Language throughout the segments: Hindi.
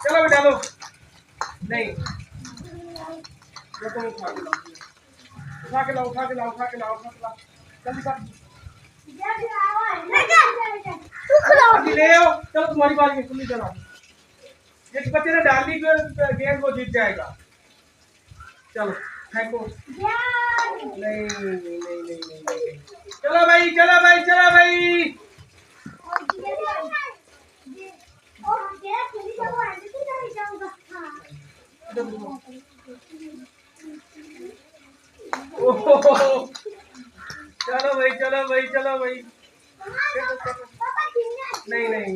चलो बेटा लो। नहीं उठा के लाओ उठा के लाओ उठा के लाओ उठा के लाओ जल्दी कर ले आओ। चलो तुम्हारी बारी में खुली चला। जिस बच्चे ने डाली गेंद वो जीत जाएगा। चलो फेंको। नहीं नहीं नहीं नहीं नहीं। चलो भाई चलो भाई चलो भाई। चलो भाई चलो भाई चलो भाई। नहीं नहीं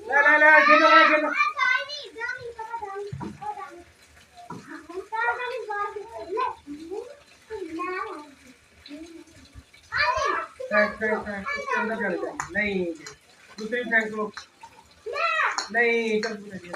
ला ला ला गेंद ला गेंद। नहीं दूसरी फेंक लो। नहीं चल फेंको।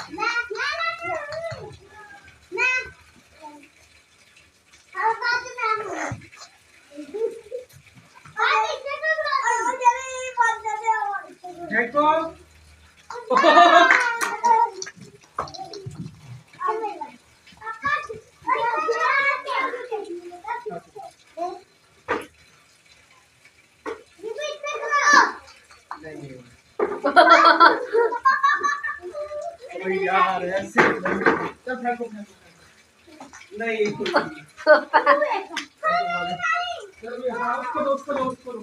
यार ऐसे चल फेंको फेंको। नहीं उसको दो उसको दो उसको दो।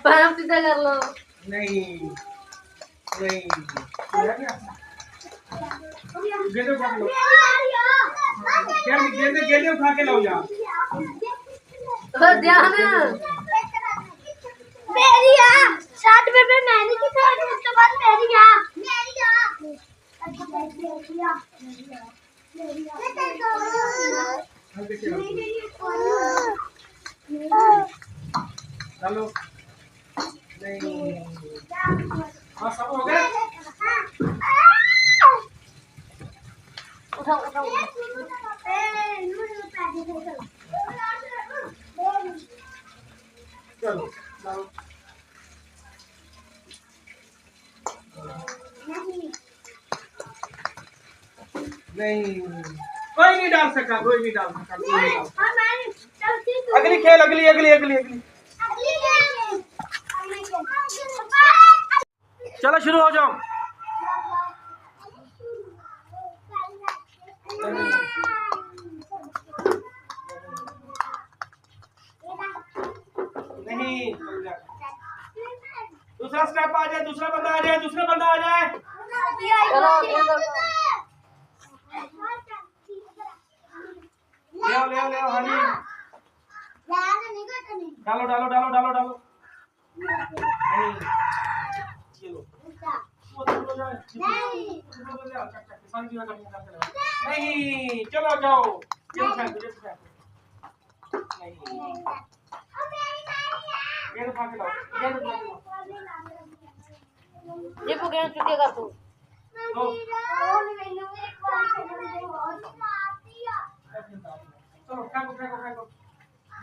पैर सीधा कर लो। नहीं नहीं गेंद उठा के लो। गेंद उठा के लाओ यार। ध्यान मेरी आ 60 में मैंने की था उसके बाद मेरी आ चलो नहीं हाँ सब हो गए। उठाओ उठाओ। चलो लाओ। नहीं कोई नहीं डाल सका कोई नहीं डाल सका। अगली खेल अगली अगली अगली अगली। चलो शुरू हो जाओ। नहीं दूसरा स्टेप आ जाए। दूसरा बंदा आ जाए। दूसरा बंदा आ जाए। ले आओ ले आओ ले आओ। हाँ जी डालो डालो डालो डालो डालो। नहीं चलो नहीं चलो जाओ। नहीं गेंद उठा के लाओ। गेंद उठा के लाओ। ये को गेंद चुके कर तू। चलो फेंको फेंको फेंको।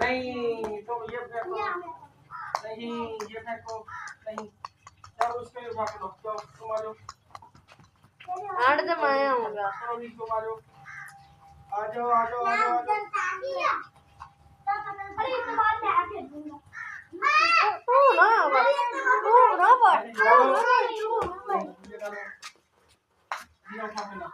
नहीं तो ये फेंको। नहीं ये फेंको। नहीं चलो उसके लिए उठा के लो। जाओ तुम आ जाओ। आठ से मैं आऊंगा। चलो भी तुम आ जाओ। आ जाओ आ जाओ आ जाओ आ जाओ। तू ना बस तू ना बस। ये उठा के लो।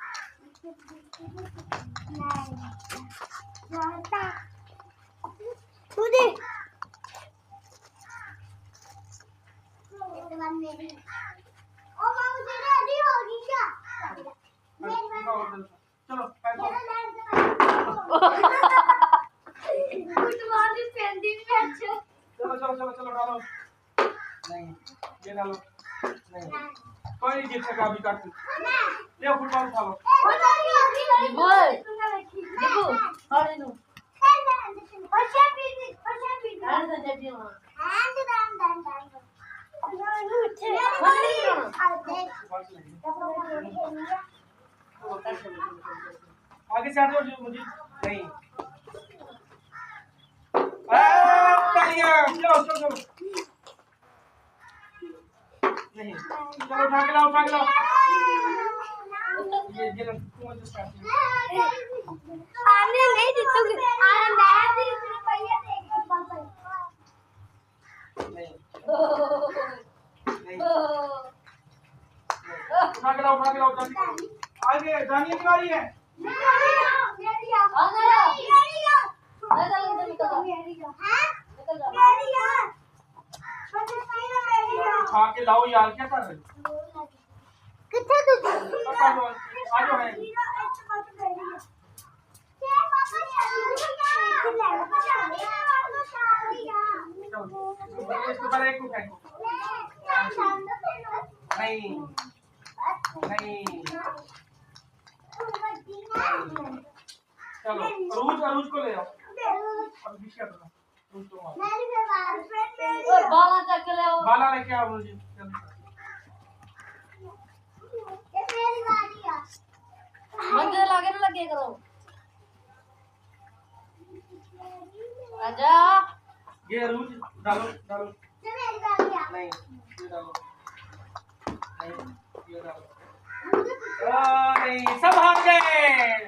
चलो फेंको। चलो चलो चलो चलो डालो। नहीं ये डालो। नहीं कोई नहीं जीत सका अभी तक। ले फुटबॉल उठा लो। देखो और नो। आगे से हटो जो मुझे नहीं तालियां चलो चलो नहीं चलो उठा के लाओ ये तुम जो स्टार्ट आने नहीं जीतोगे आने नहीं रुपया देगा पापा नहीं उठा के लाओ जल्दी आगे दानिया की बारी है उठा के लाओ यार क्या कर रहे हो कितने तुझे आ जाओ है इसको पहले एक को फेंको नहीं चलो अरूज को ले आओ अब बीच क्या करना अरूज तो बाला लेके आओ अरूज लगे करो आजा ये अरूज डालो नहीं ये डालो नहीं ये डालो नहीं सब हार गए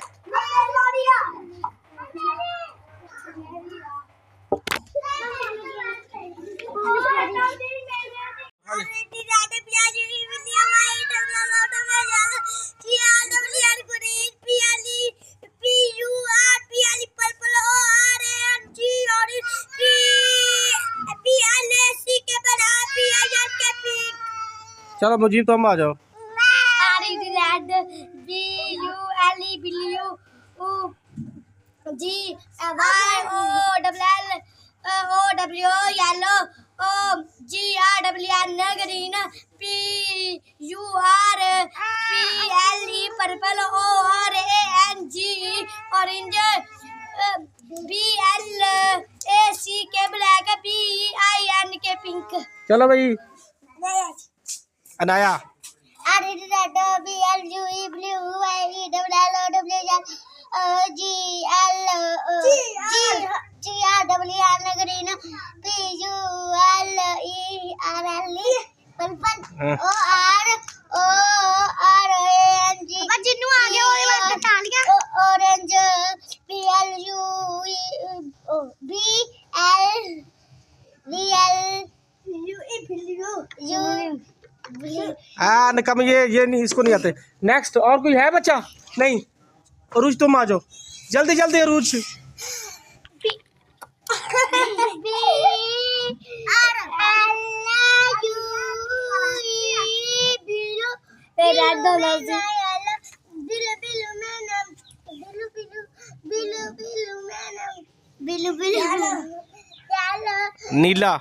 चलो मुजीब तो हम आ जाओ yellow GRWN green PURPLE purple ORANGE orange BLACK black PINK pink चलो भाई Anaya red BLUE blue GRWN green PULERLE purple ORANGE Jinnu आ गया और बात बता लिया orange कम ये नहीं इसको नहीं आते नेक्स्ट और कोई है बच्चा नहीं अरूज तुम आ जाओ जल्दी अरूज नीला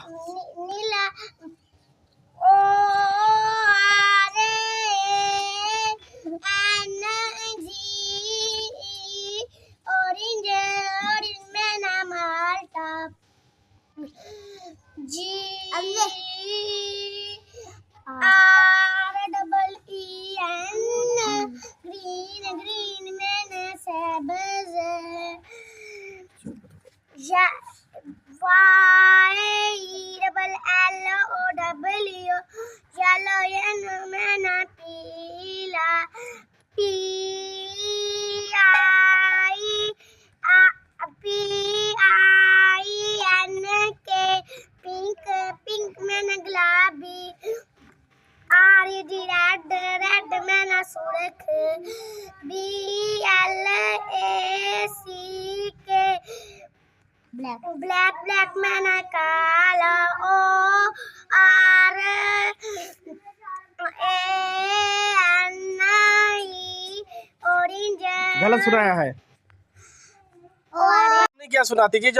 green मैंने सब्ज YLLOW yellow मैंने पीला PINK pink मैंने गुलाबी RED red मैंने सुर्ख BLACK black मैंने काला ORANGE orange गलत सुनाया है नहीं क्या सुनाती कि